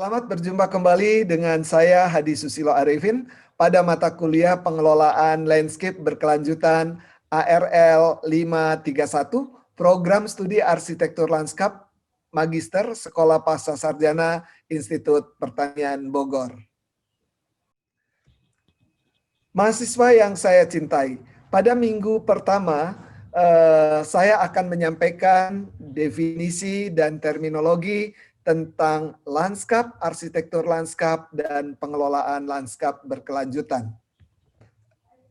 Selamat berjumpa kembali dengan saya Hadi Susilo Arifin pada mata kuliah Pengelolaan Landscape Berkelanjutan ARL 531, Program Studi Arsitektur Lanskap, Magister Sekolah Pasca Sarjana Institut Pertanian Bogor. Mahasiswa yang saya cintai, pada minggu pertama saya akan menyampaikan definisi dan terminologi tentang lanskap, arsitektur lanskap, dan pengelolaan lanskap berkelanjutan.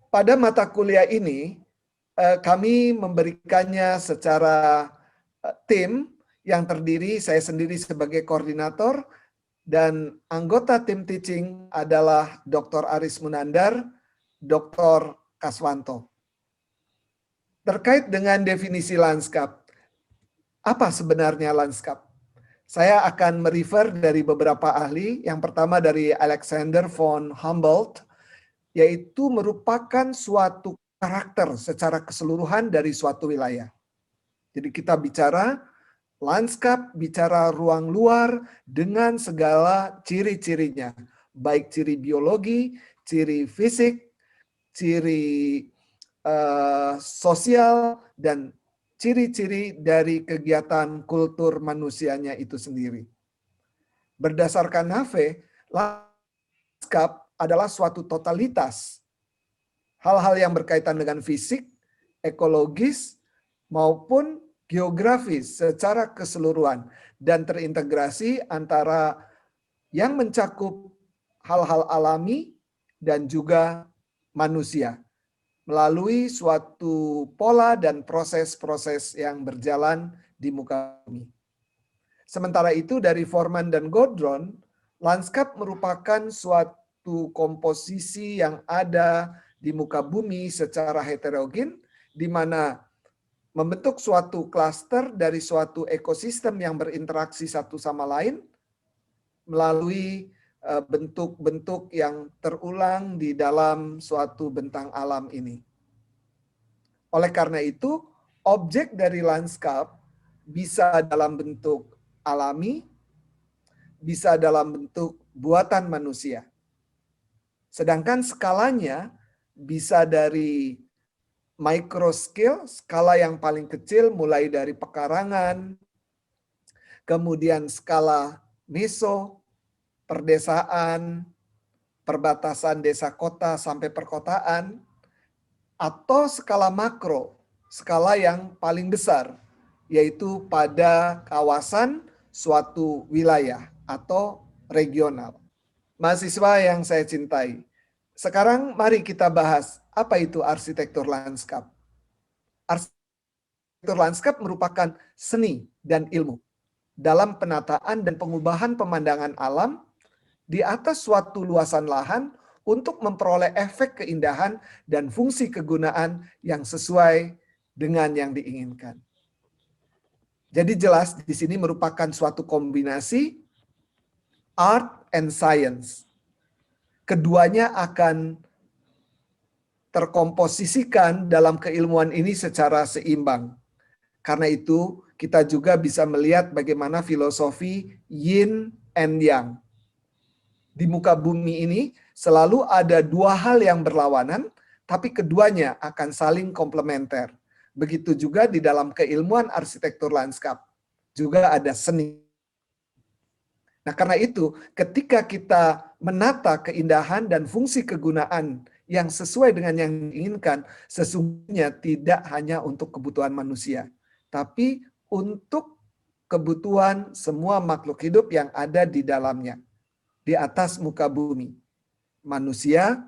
Pada mata kuliah ini, kami memberikannya secara tim yang terdiri saya sendiri sebagai koordinator, dan anggota tim teaching adalah Dr. Aris Munandar, Dr. Kaswanto. Terkait dengan definisi lanskap, apa sebenarnya lanskap? Saya akan merefer dari beberapa ahli. Yang pertama dari Alexander von Humboldt, yaitu merupakan suatu karakter secara keseluruhan dari suatu wilayah. Jadi kita bicara lanskap, bicara ruang luar dengan segala ciri-cirinya, baik ciri biologi, ciri fisik, ciri sosial, dan ciri-ciri dari kegiatan kultur manusianya itu sendiri. Berdasarkan Nave, lanskap adalah suatu totalitas. Hal-hal yang berkaitan dengan fisik, ekologis, maupun geografis secara keseluruhan dan terintegrasi antara yang mencakup hal-hal alami dan juga manusia melalui suatu pola dan proses-proses yang berjalan di muka bumi. Sementara itu dari Forman dan Godron, lanskap merupakan suatu komposisi yang ada di muka bumi secara heterogen, di mana membentuk suatu klaster dari suatu ekosistem yang berinteraksi satu sama lain melalui bentuk-bentuk yang terulang di dalam suatu bentang alam ini. Oleh karena itu, objek dari lanskap bisa dalam bentuk alami, bisa dalam bentuk buatan manusia. Sedangkan skalanya bisa dari micro scale, skala yang paling kecil mulai dari pekarangan, kemudian skala meso, perdesaan, perbatasan desa kota sampai perkotaan, atau skala makro, skala yang paling besar, yaitu pada kawasan suatu wilayah atau regional. Mahasiswa yang saya cintai, sekarang mari kita bahas apa itu arsitektur lanskap. Arsitektur lanskap merupakan seni dan ilmu dalam penataan dan pengubahan pemandangan alam di atas suatu luasan lahan untuk memperoleh efek keindahan dan fungsi kegunaan yang sesuai dengan yang diinginkan. Jadi jelas di sini merupakan suatu kombinasi art and science. Keduanya akan terkomposisikan dalam keilmuan ini secara seimbang. Karena itu kita juga bisa melihat bagaimana filosofi yin and yang. Di muka bumi ini selalu ada dua hal yang berlawanan, tapi keduanya akan saling komplementer. Begitu juga di dalam keilmuan arsitektur lanskap. Juga ada seni. Nah, karena itu ketika kita menata keindahan dan fungsi kegunaan yang sesuai dengan yang diinginkan, sesungguhnya tidak hanya untuk kebutuhan manusia, tapi untuk kebutuhan semua makhluk hidup yang ada di dalamnya. Di atas muka bumi, manusia,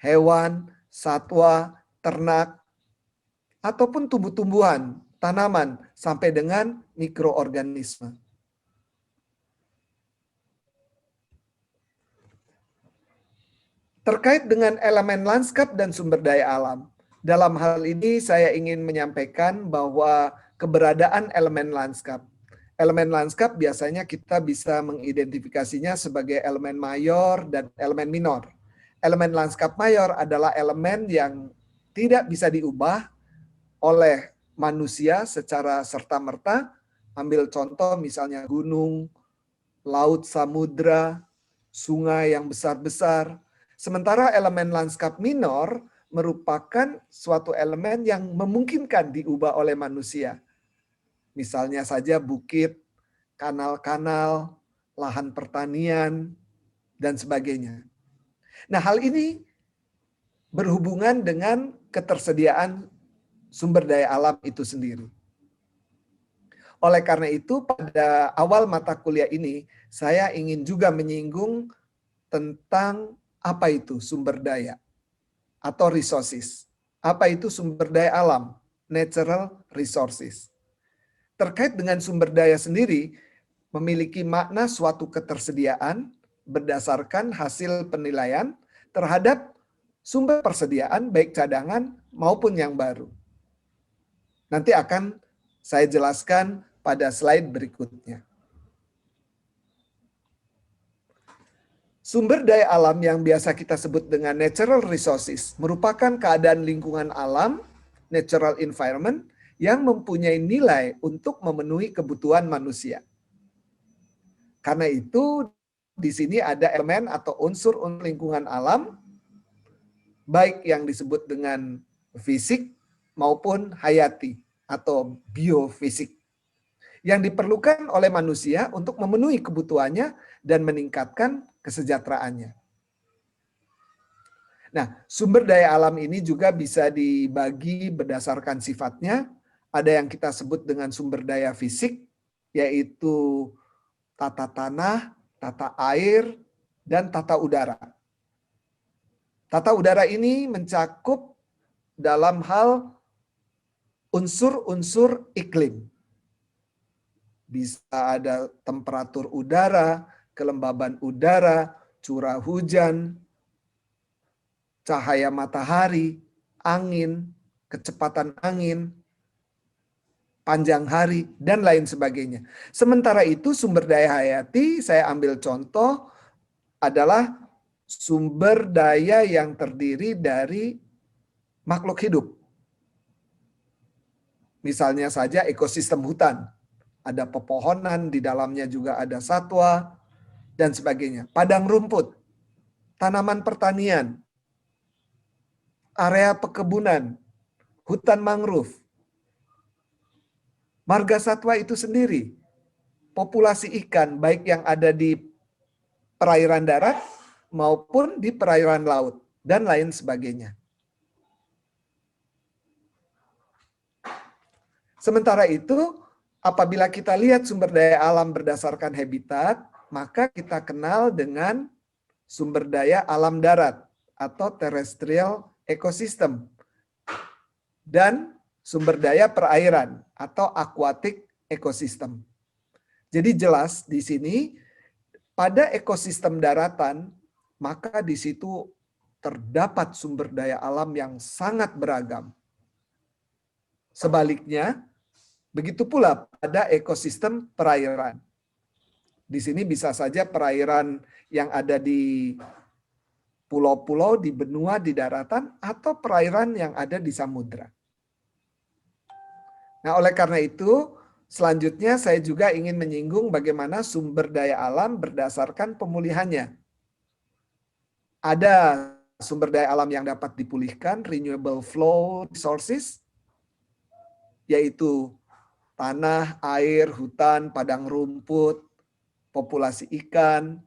hewan, satwa, ternak, ataupun tumbuh-tumbuhan, tanaman, sampai dengan mikroorganisme. Terkait dengan elemen lanskap dan sumber daya alam, dalam hal ini saya ingin menyampaikan bahwa keberadaan elemen lanskap. Elemen lanskap biasanya kita bisa mengidentifikasinya sebagai elemen mayor dan elemen minor. Elemen lanskap mayor adalah elemen yang tidak bisa diubah oleh manusia secara serta-merta. Ambil contoh misalnya gunung, laut samudra, sungai yang besar-besar. Sementara elemen lanskap minor merupakan suatu elemen yang memungkinkan diubah oleh manusia. Misalnya saja bukit, kanal-kanal, lahan pertanian, dan sebagainya. Nah, hal ini berhubungan dengan ketersediaan sumber daya alam itu sendiri. Oleh karena itu, pada awal mata kuliah ini, saya ingin juga menyinggung tentang apa itu sumber daya atau resources. Apa itu sumber daya alam, natural resources. Terkait dengan sumber daya sendiri, memiliki makna suatu ketersediaan berdasarkan hasil penilaian terhadap sumber persediaan baik cadangan maupun yang baru. Nanti akan saya jelaskan pada slide berikutnya. Sumber daya alam yang biasa kita sebut dengan natural resources merupakan keadaan lingkungan alam, natural environment, yang mempunyai nilai untuk memenuhi kebutuhan manusia. Karena itu, di sini ada elemen atau unsur lingkungan alam, baik yang disebut dengan fisik maupun hayati atau biofisik, yang diperlukan oleh manusia untuk memenuhi kebutuhannya dan meningkatkan kesejahteraannya. Nah, sumber daya alam ini juga bisa dibagi berdasarkan sifatnya. Ada yang kita sebut dengan sumber daya fisik, yaitu tata tanah, tata air, dan tata udara. Tata udara ini mencakup dalam hal unsur-unsur iklim. Bisa ada temperatur udara, kelembaban udara, curah hujan, cahaya matahari, angin, kecepatan angin, panjang hari, dan lain sebagainya. Sementara itu sumber daya hayati, saya ambil contoh, adalah sumber daya yang terdiri dari makhluk hidup. Misalnya saja ekosistem hutan. Ada pepohonan, di dalamnya juga ada satwa, dan sebagainya. Padang rumput, tanaman pertanian, area pekebunan, hutan mangrove, marga satwa itu sendiri, populasi ikan, baik yang ada di perairan darat maupun di perairan laut, dan lain sebagainya. Sementara itu, apabila kita lihat sumber daya alam berdasarkan habitat, maka kita kenal dengan sumber daya alam darat atau terrestrial ecosystem, dan sumber daya perairan atau aquatic ecosystem. Jadi jelas di sini pada ekosistem daratan, maka di situ terdapat sumber daya alam yang sangat beragam. Sebaliknya, begitu pula pada ekosistem perairan. Di sini bisa saja perairan yang ada di pulau-pulau, di benua, di daratan, atau perairan yang ada di samudra. Nah, oleh karena itu, selanjutnya saya juga ingin menyinggung bagaimana sumber daya alam berdasarkan pemulihannya. Ada sumber daya alam yang dapat dipulihkan, renewable flow resources, yaitu tanah, air, hutan, padang rumput, populasi ikan.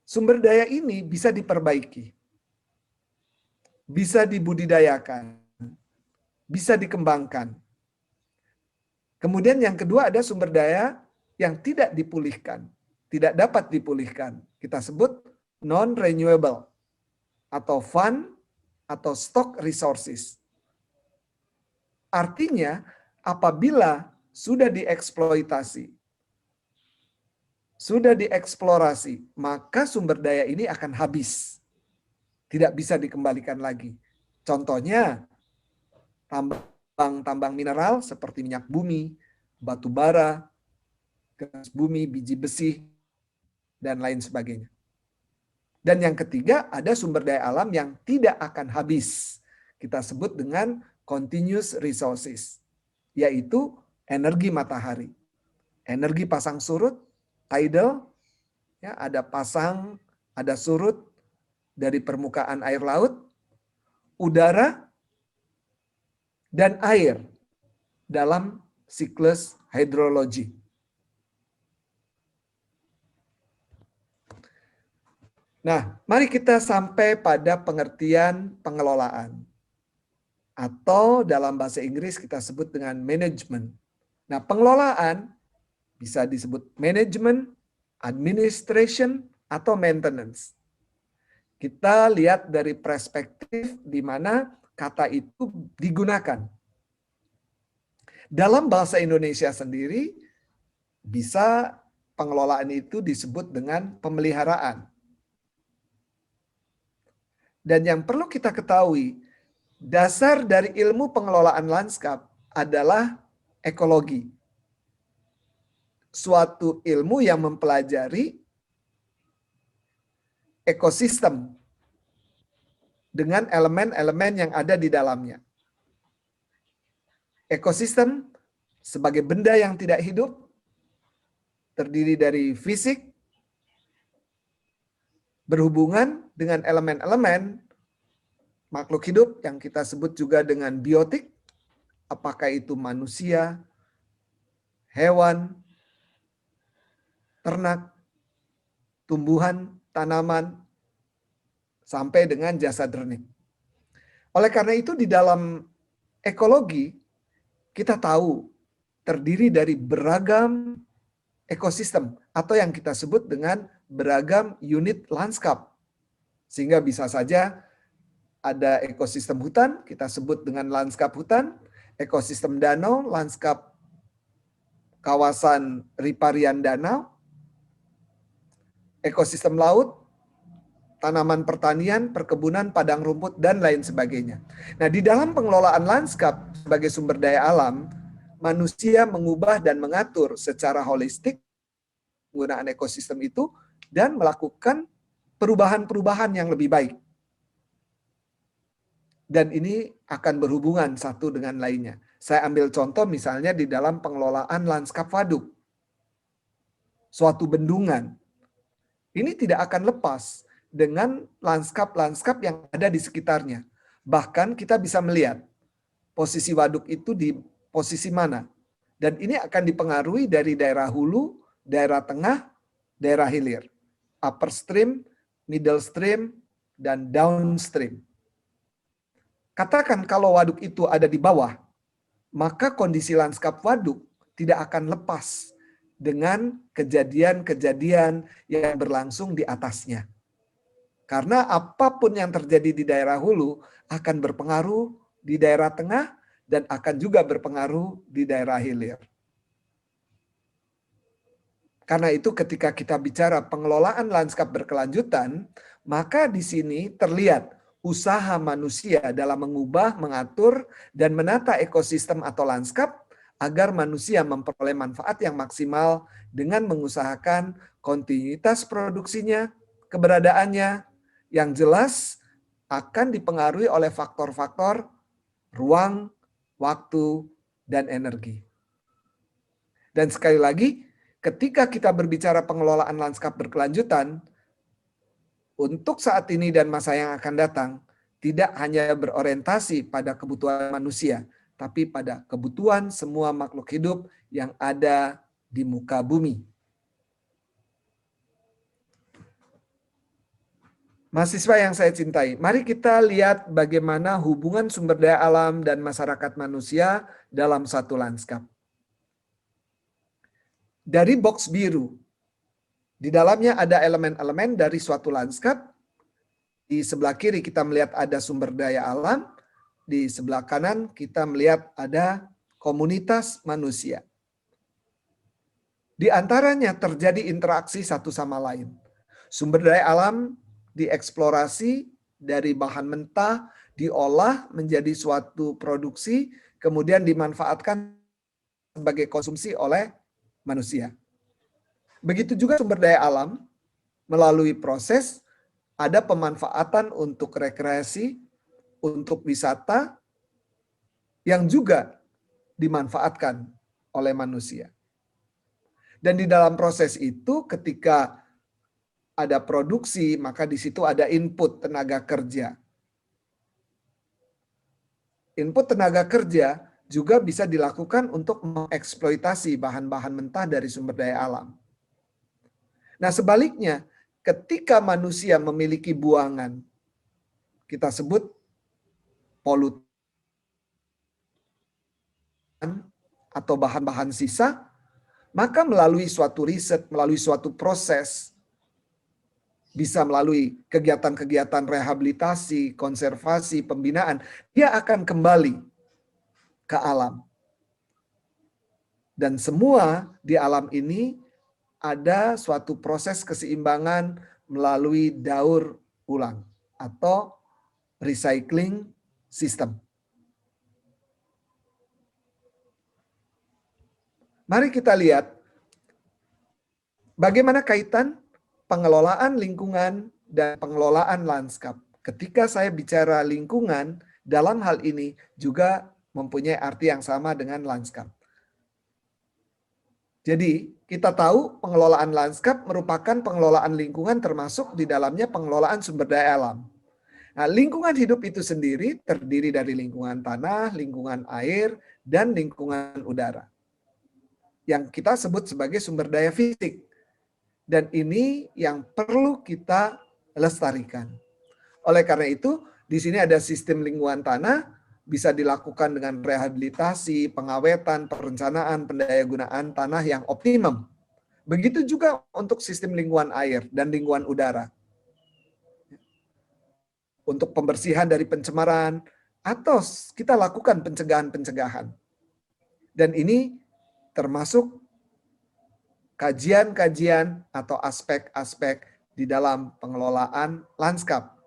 Sumber daya ini bisa diperbaiki, bisa dibudidayakan, bisa dikembangkan. Kemudian yang kedua ada sumber daya yang tidak dipulihkan, tidak dapat dipulihkan. Kita sebut non-renewable atau fund atau stock resources. Artinya apabila sudah dieksploitasi, sudah dieksplorasi, maka sumber daya ini akan habis. Tidak bisa dikembalikan lagi. Contohnya, tambang mineral seperti minyak bumi, batu bara, gas bumi, biji besi, dan lain sebagainya. Dan yang ketiga, ada sumber daya alam yang tidak akan habis. Kita sebut dengan continuous resources, yaitu energi matahari, energi pasang surut, tidal, ya, ada pasang, ada surut dari permukaan air laut, udara, dan air dalam siklus hidrologi. Nah, mari kita sampai pada pengertian pengelolaan. Atau dalam bahasa Inggris kita sebut dengan manajemen. Nah, pengelolaan bisa disebut manajemen, administration, atau maintenance. Kita lihat dari perspektif di mana kata itu digunakan. Dalam bahasa Indonesia sendiri, bisa pengelolaan itu disebut dengan pemeliharaan. Dan yang perlu kita ketahui, dasar dari ilmu pengelolaan lanskap adalah ekologi. Suatu ilmu yang mempelajari ekosistem dengan elemen-elemen yang ada di dalamnya. Ekosistem sebagai benda yang tidak hidup, terdiri dari fisik, berhubungan dengan elemen-elemen makhluk hidup yang kita sebut juga dengan biotik, apakah itu manusia, hewan, ternak, tumbuhan, tanaman, sampai dengan jasa dernik. Oleh karena itu di dalam ekologi, kita tahu terdiri dari beragam ekosistem atau yang kita sebut dengan beragam unit lanskap. Sehingga bisa saja ada ekosistem hutan, kita sebut dengan lanskap hutan, ekosistem danau, lanskap kawasan riparian danau, ekosistem laut, tanaman pertanian, perkebunan, padang rumput, dan lain sebagainya. Nah, di dalam pengelolaan lanskap sebagai sumber daya alam, manusia mengubah dan mengatur secara holistik penggunaan ekosistem itu dan melakukan perubahan-perubahan yang lebih baik. Dan ini akan berhubungan satu dengan lainnya. Saya ambil contoh misalnya di dalam pengelolaan lanskap waduk. Suatu bendungan. Ini tidak akan lepas dengan lanskap-lanskap yang ada di sekitarnya. Bahkan kita bisa melihat posisi waduk itu di posisi mana. Dan ini akan dipengaruhi dari daerah hulu, daerah tengah, daerah hilir. Upper stream, middle stream, dan downstream. Katakan kalau waduk itu ada di bawah, maka kondisi lanskap waduk tidak akan lepas dengan kejadian-kejadian yang berlangsung di atasnya. Karena apapun yang terjadi di daerah hulu akan berpengaruh di daerah tengah dan akan juga berpengaruh di daerah hilir. Karena itu ketika kita bicara pengelolaan lanskap berkelanjutan, maka di sini terlihat usaha manusia dalam mengubah, mengatur, dan menata ekosistem atau lanskap agar manusia memperoleh manfaat yang maksimal dengan mengusahakan kontinuitas produksinya, keberadaannya, yang jelas akan dipengaruhi oleh faktor-faktor ruang, waktu, dan energi. Dan sekali lagi, ketika kita berbicara pengelolaan lanskap berkelanjutan, untuk saat ini dan masa yang akan datang, tidak hanya berorientasi pada kebutuhan manusia, tapi pada kebutuhan semua makhluk hidup yang ada di muka bumi. Mahasiswa yang saya cintai, mari kita lihat bagaimana hubungan sumber daya alam dan masyarakat manusia dalam satu lanskap. Dari box biru, di dalamnya ada elemen-elemen dari suatu lanskap. Di sebelah kiri kita melihat ada sumber daya alam. Di sebelah kanan kita melihat ada komunitas manusia. Di antaranya terjadi interaksi satu sama lain. Sumber daya alam dieksplorasi dari bahan mentah, diolah menjadi suatu produksi, kemudian dimanfaatkan sebagai konsumsi oleh manusia. Begitu juga sumber daya alam melalui proses ada pemanfaatan untuk rekreasi, untuk wisata yang juga dimanfaatkan oleh manusia. Dan di dalam proses itu ketika ada produksi, maka di situ ada input tenaga kerja. Input tenaga kerja juga bisa dilakukan untuk mengeksploitasi bahan-bahan mentah dari sumber daya alam. Nah, sebaliknya, ketika manusia memiliki buangan, kita sebut polutan atau bahan-bahan sisa, maka melalui suatu riset, melalui suatu proses, bisa melalui kegiatan-kegiatan rehabilitasi, konservasi, pembinaan, dia akan kembali ke alam. Dan semua di alam ini ada suatu proses keseimbangan melalui daur ulang atau recycling system. Mari kita lihat bagaimana kaitan pengelolaan lingkungan dan pengelolaan lanskap. Ketika saya bicara lingkungan, dalam hal ini juga mempunyai arti yang sama dengan lanskap. Jadi, kita tahu pengelolaan lanskap merupakan pengelolaan lingkungan termasuk di dalamnya pengelolaan sumber daya alam. Nah, lingkungan hidup itu sendiri terdiri dari lingkungan tanah, lingkungan air, dan lingkungan udara. Yang kita sebut sebagai sumber daya fisik. Dan ini yang perlu kita lestarikan. Oleh karena itu, di sini ada sistem lingkungan tanah, bisa dilakukan dengan rehabilitasi, pengawetan, perencanaan, pendayagunaan tanah yang optimum. Begitu juga untuk sistem lingkungan air dan lingkungan udara. Untuk pembersihan dari pencemaran, atau kita lakukan pencegahan-pencegahan. Dan ini termasuk kajian-kajian atau aspek-aspek di dalam pengelolaan lanskap.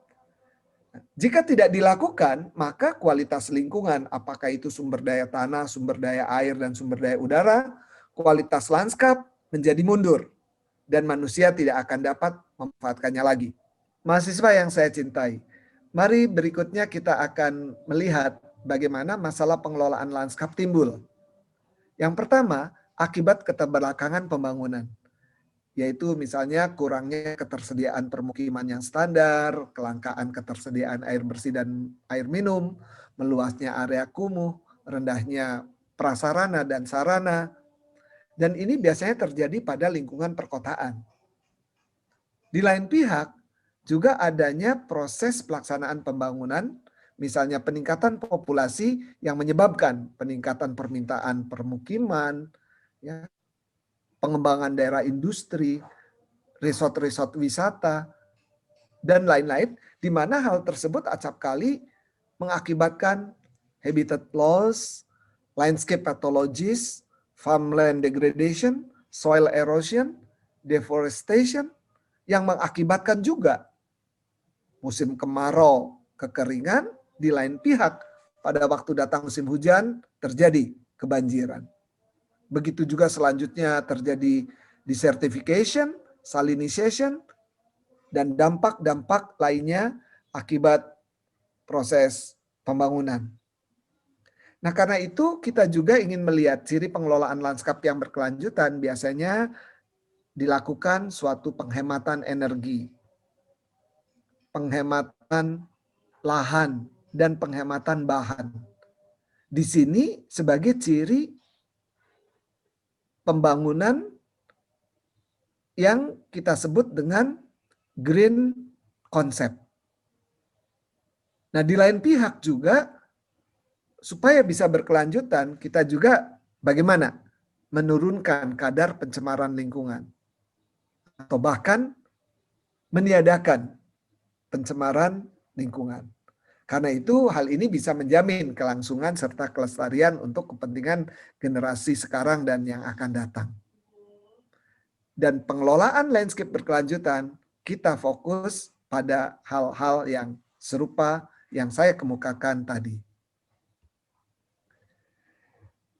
Jika tidak dilakukan, maka kualitas lingkungan, apakah itu sumber daya tanah, sumber daya air, dan sumber daya udara, kualitas lanskap menjadi mundur. Dan manusia tidak akan dapat memanfaatkannya lagi. Mahasiswa yang saya cintai, mari berikutnya kita akan melihat bagaimana masalah pengelolaan lanskap timbul. Yang pertama, akibat keterbelakangan pembangunan, yaitu misalnya kurangnya ketersediaan permukiman yang standar, kelangkaan ketersediaan air bersih dan air minum, meluasnya area kumuh, rendahnya prasarana dan sarana, dan ini biasanya terjadi pada lingkungan perkotaan. Di lain pihak, juga adanya proses pelaksanaan pembangunan, misalnya peningkatan populasi yang menyebabkan peningkatan permintaan permukiman, ya, pengembangan daerah industri, resort-resort wisata, dan lain-lain, di mana hal tersebut acap kali mengakibatkan habitat loss, landscape pathologies, farmland degradation, soil erosion, deforestation, yang mengakibatkan juga musim kemarau, kekeringan, di lain pihak pada waktu datang musim hujan terjadi kebanjiran. Begitu juga selanjutnya terjadi desertification, salinization, dan dampak-dampak lainnya akibat proses pembangunan. Nah, karena itu kita juga ingin melihat ciri pengelolaan lanskap yang berkelanjutan biasanya dilakukan suatu penghematan energi, penghematan lahan, dan penghematan bahan. Di sini sebagai ciri pembangunan yang kita sebut dengan green concept. Nah, di lain pihak juga supaya bisa berkelanjutan, kita juga bagaimana menurunkan kadar pencemaran lingkungan atau bahkan meniadakan pencemaran lingkungan. Karena itu hal ini bisa menjamin kelangsungan serta kelestarian untuk kepentingan generasi sekarang dan yang akan datang. Dan pengelolaan landscape berkelanjutan, kita fokus pada hal-hal yang serupa yang saya kemukakan tadi.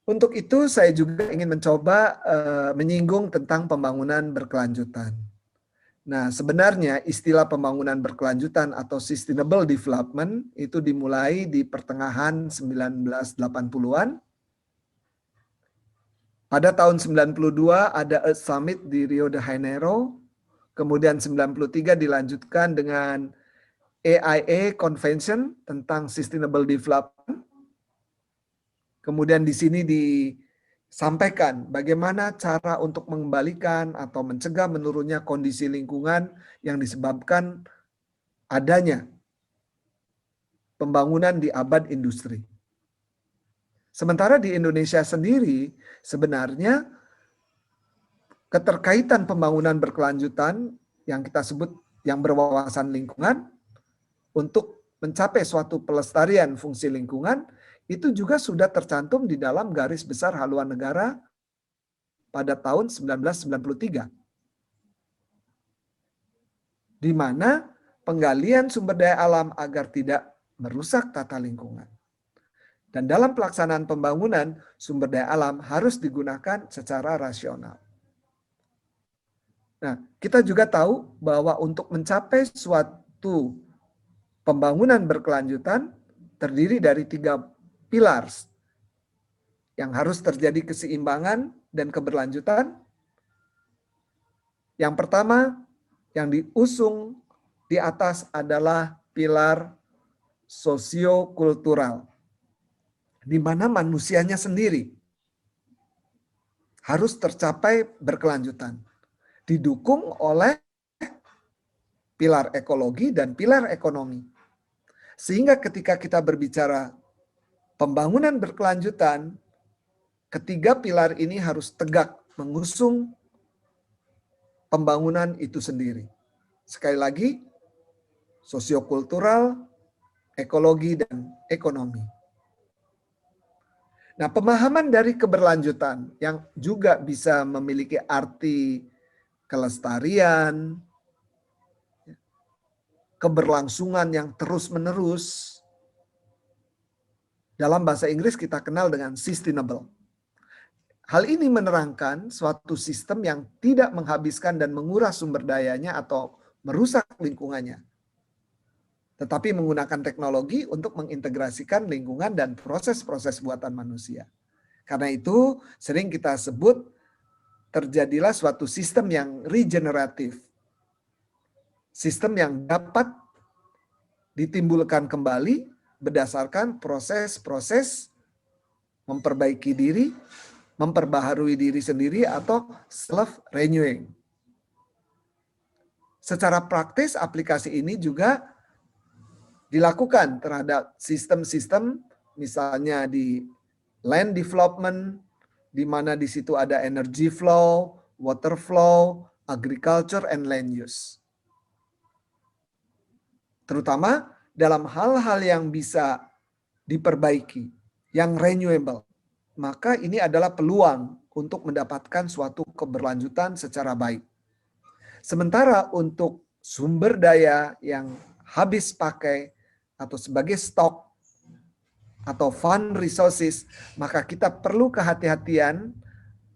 Untuk itu saya juga ingin mencoba menyinggung tentang pembangunan berkelanjutan. Nah, sebenarnya istilah pembangunan berkelanjutan atau sustainable development itu dimulai di pertengahan 1980-an Pada tahun 92 ada Earth Summit di Rio de Janeiro, kemudian 93 dilanjutkan dengan AIA Convention tentang Sustainable Development. Kemudian di sini disampaikan bagaimana cara untuk mengembalikan atau mencegah menurunnya kondisi lingkungan yang disebabkan adanya pembangunan di abad industri. Sementara di Indonesia sendiri, sebenarnya keterkaitan pembangunan berkelanjutan yang kita sebut yang berwawasan lingkungan untuk mencapai suatu pelestarian fungsi lingkungan itu juga sudah tercantum di dalam garis besar haluan negara pada tahun 1993. Di mana penggalian sumber daya alam agar tidak merusak tata lingkungan. Dan dalam pelaksanaan pembangunan, sumber daya alam harus digunakan secara rasional. Nah, kita juga tahu bahwa untuk mencapai suatu pembangunan berkelanjutan terdiri dari 3 pilar yang harus terjadi keseimbangan dan keberlanjutan. Yang pertama, yang diusung di atas adalah pilar sosiokultural, di mana manusianya sendiri harus tercapai berkelanjutan, didukung oleh pilar ekologi dan pilar ekonomi. Sehingga ketika kita berbicara pembangunan berkelanjutan, ketiga pilar ini harus tegak mengusung pembangunan itu sendiri. Sekali lagi, sosiokultural, ekologi, dan ekonomi. Nah, pemahaman dari keberlanjutan yang juga bisa memiliki arti kelestarian, keberlangsungan yang terus-menerus, dalam bahasa Inggris kita kenal dengan sustainable. Hal ini menerangkan suatu sistem yang tidak menghabiskan dan menguras sumber dayanya atau merusak lingkungannya, tetapi menggunakan teknologi untuk mengintegrasikan lingkungan dan proses-proses buatan manusia. Karena itu sering kita sebut terjadilah suatu sistem yang regeneratif. Sistem yang dapat ditimbulkan kembali berdasarkan proses-proses memperbaiki diri, memperbaharui diri sendiri atau self-renewing. Secara praktis aplikasi ini juga dilakukan terhadap sistem-sistem misalnya di land development, di mana di situ ada energy flow, water flow, agriculture, and land use. Terutama dalam hal-hal yang bisa diperbaiki, yang renewable. Maka ini adalah peluang untuk mendapatkan suatu keberlanjutan secara baik. Sementara untuk sumber daya yang habis pakai atau sebagai stok atau fund resources, maka kita perlu kehati-hatian,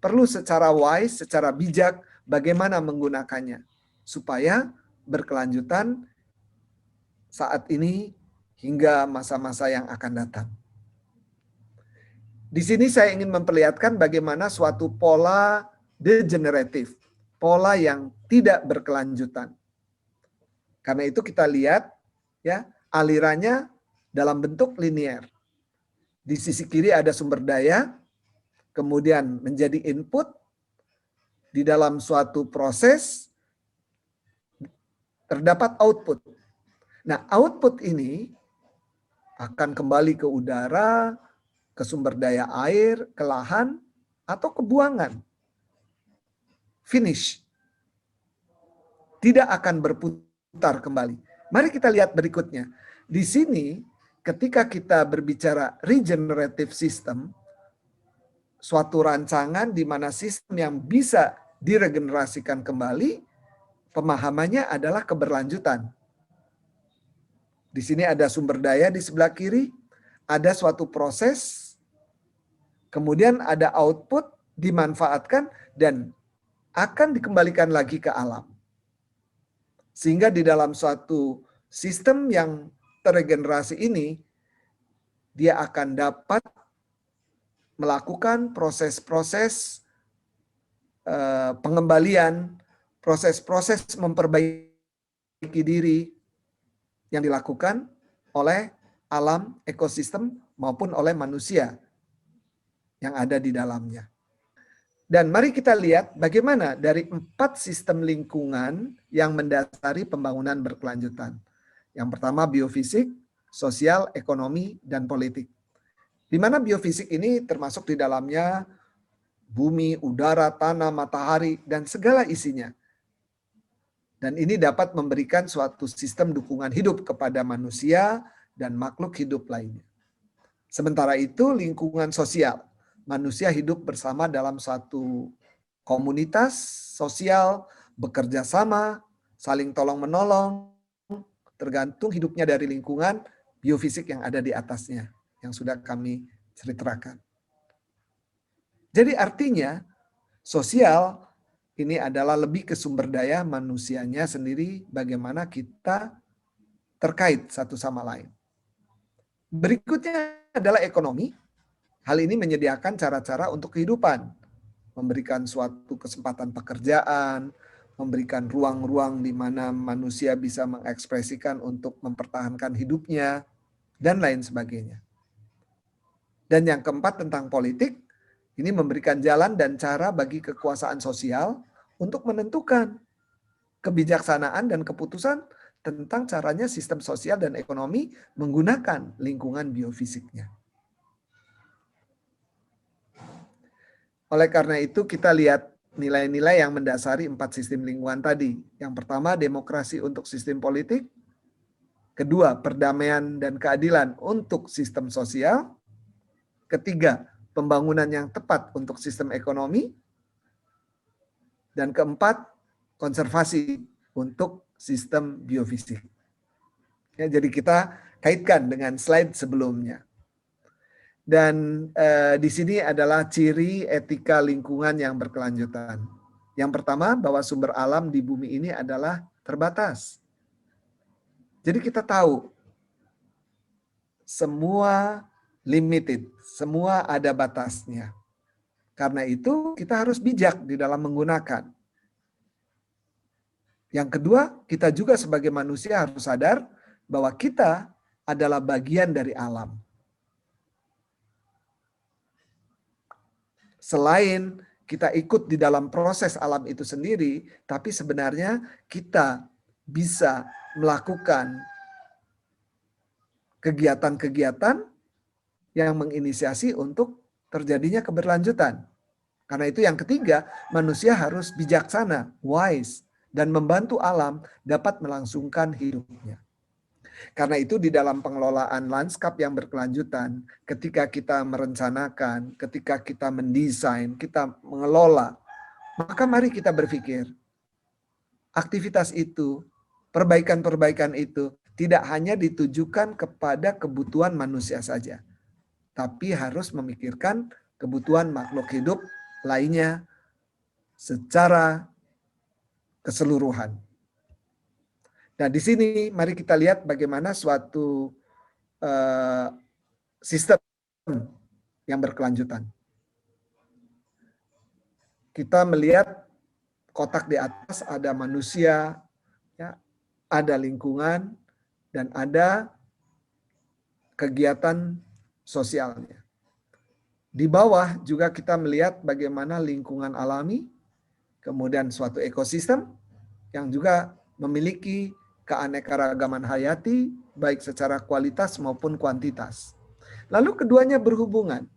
perlu secara wise, secara bijak bagaimana menggunakannya supaya berkelanjutan saat ini hingga masa-masa yang akan datang. Di sini saya ingin memperlihatkan bagaimana suatu pola degeneratif, pola yang tidak berkelanjutan. Karena itu kita lihat ya, alirannya dalam bentuk linear. Di sisi kiri ada sumber daya, kemudian menjadi input di dalam suatu proses terdapat output. Nah, output ini akan kembali ke udara, ke sumber daya air, ke lahan, atau ke buangan. Finish. Tidak akan berputar kembali. Mari kita lihat berikutnya. Di sini, ketika kita berbicara regenerative system, suatu rancangan di mana sistem yang bisa diregenerasikan kembali, pemahamannya adalah keberlanjutan. Di sini ada sumber daya di sebelah kiri, ada suatu proses, kemudian ada output, dimanfaatkan, dan akan dikembalikan lagi ke alam. Sehingga di dalam suatu sistem yang terregenerasi ini, dia akan dapat melakukan proses-proses pengembalian, proses-proses memperbaiki diri yang dilakukan oleh alam, ekosistem, maupun oleh manusia yang ada di dalamnya. Dan mari kita lihat bagaimana dari 4 sistem lingkungan yang mendasari pembangunan berkelanjutan. Yang pertama biofisik, sosial, ekonomi, dan politik. Di mana biofisik ini termasuk di dalamnya bumi, udara, tanah, matahari, dan segala isinya. Dan ini dapat memberikan suatu sistem dukungan hidup kepada manusia dan makhluk hidup lainnya. Sementara itu lingkungan sosial. Manusia hidup bersama dalam satu komunitas sosial, bekerja sama, saling tolong-menolong, tergantung hidupnya dari lingkungan biofisik yang ada di atasnya, yang sudah kami ceritakan. Jadi artinya sosial ini adalah lebih ke sumber daya manusianya sendiri, bagaimana kita terkait satu sama lain. Berikutnya adalah ekonomi. Hal ini menyediakan cara-cara untuk kehidupan, memberikan suatu kesempatan pekerjaan, memberikan ruang-ruang di mana manusia bisa mengekspresikan untuk mempertahankan hidupnya, dan lain sebagainya. Dan yang keempat tentang politik, ini memberikan jalan dan cara bagi kekuasaan sosial untuk menentukan kebijaksanaan dan keputusan tentang caranya sistem sosial dan ekonomi menggunakan lingkungan biofisiknya. Oleh karena itu kita lihat nilai-nilai yang mendasari 4 sistem lingkungan tadi. Yang pertama demokrasi untuk sistem politik. Kedua perdamaian dan keadilan untuk sistem sosial. Ketiga pembangunan yang tepat untuk sistem ekonomi. Dan keempat konservasi untuk sistem biofisik. Ya, jadi kita kaitkan dengan slide sebelumnya. Dan di sini adalah ciri etika lingkungan yang berkelanjutan. Yang pertama, bahwa sumber alam di bumi ini adalah terbatas. Jadi kita tahu, semua limited, semua ada batasnya. Karena itu kita harus bijak di dalam menggunakan. Yang kedua, kita juga sebagai manusia harus sadar bahwa kita adalah bagian dari alam. Selain kita ikut di dalam proses alam itu sendiri, tapi sebenarnya kita bisa melakukan kegiatan-kegiatan yang menginisiasi untuk terjadinya keberlanjutan. Karena itu yang ketiga, manusia harus bijaksana, wise, dan membantu alam dapat melangsungkan hidupnya. Karena itu di dalam pengelolaan lanskap yang berkelanjutan, ketika kita merencanakan, ketika kita mendesain, kita mengelola, maka mari kita berpikir, aktivitas itu, perbaikan-perbaikan itu, tidak hanya ditujukan kepada kebutuhan manusia saja, tapi harus memikirkan kebutuhan makhluk hidup lainnya secara keseluruhan. Nah, di sini mari kita lihat bagaimana suatu sistem yang berkelanjutan. Kita melihat kotak di atas ada manusia, ya, ada lingkungan, dan ada kegiatan sosialnya. Di bawah juga kita melihat bagaimana lingkungan alami, kemudian suatu ekosistem yang juga memiliki keanekaragaman hayati, baik secara kualitas maupun kuantitas. Lalu keduanya berhubungan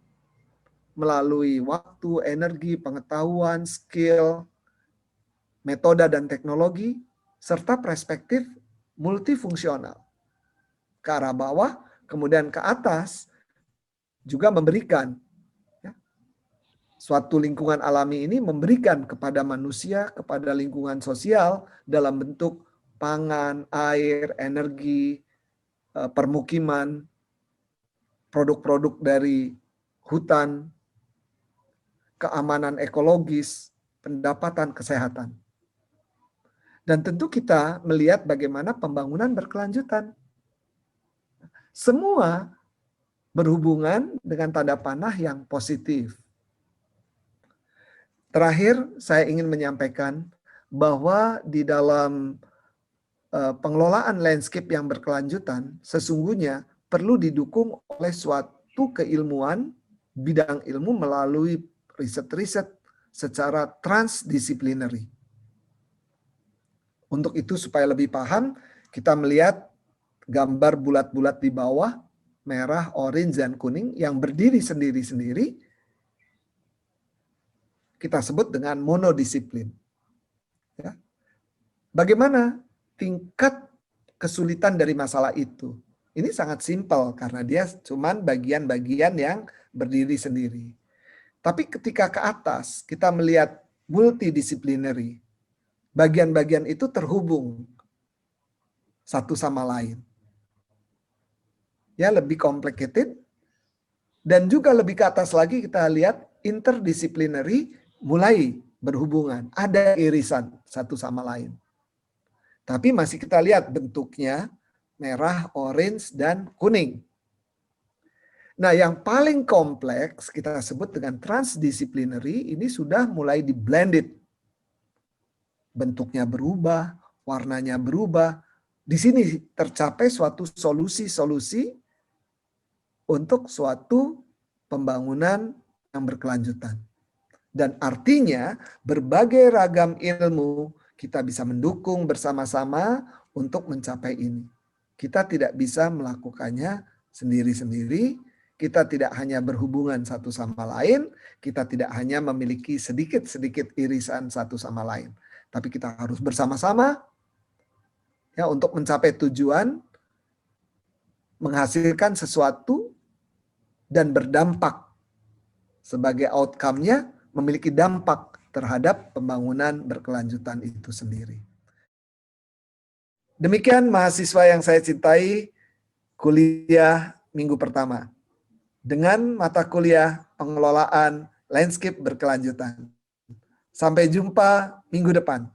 melalui waktu, energi, pengetahuan, skill, metode dan teknologi, serta perspektif multifungsional. Ke arah bawah, kemudian ke atas, juga memberikan suatu lingkungan alami ini memberikan kepada manusia, kepada lingkungan sosial dalam bentuk pangan, air, energi, permukiman, produk-produk dari hutan, keamanan ekologis, pendapatan, kesehatan. Dan tentu kita melihat bagaimana pembangunan berkelanjutan. Semua berhubungan dengan tanda panah yang positif. Terakhir, saya ingin menyampaikan bahwa di dalam pengelolaan landscape yang berkelanjutan, sesungguhnya perlu didukung oleh suatu keilmuan bidang ilmu melalui riset-riset secara transdisciplinary. Untuk itu supaya lebih paham, kita melihat gambar bulat-bulat di bawah, merah, orange, dan kuning yang berdiri sendiri-sendiri, kita sebut dengan monodisiplin. Ya. Bagaimana tingkat kesulitan dari masalah itu? Ini sangat simpel karena dia cuma bagian-bagian yang berdiri sendiri. Tapi ketika ke atas, kita melihat multidisciplinary. Bagian-bagian itu terhubung satu sama lain. Ya, lebih complicated. Dan juga lebih ke atas lagi kita lihat interdisciplinary mulai berhubungan. Ada irisan satu sama lain. Tapi masih kita lihat bentuknya merah, orange, dan kuning. Nah, yang paling kompleks kita sebut dengan transdisciplinary, ini sudah mulai di blended. Bentuknya berubah, warnanya berubah. Di sini tercapai suatu solusi-solusi untuk suatu pembangunan yang berkelanjutan. Dan artinya berbagai ragam ilmu kita bisa mendukung bersama-sama untuk mencapai ini. Kita tidak bisa melakukannya sendiri-sendiri. Kita tidak hanya berhubungan satu sama lain. Kita tidak hanya memiliki sedikit-sedikit irisan satu sama lain. Tapi kita harus bersama-sama ya untuk mencapai tujuan, menghasilkan sesuatu dan berdampak sebagai outcome-nya memiliki dampak terhadap pembangunan berkelanjutan itu sendiri. Demikian mahasiswa yang saya cintai, kuliah minggu pertama dengan mata kuliah pengelolaan landscape berkelanjutan. Sampai jumpa minggu depan.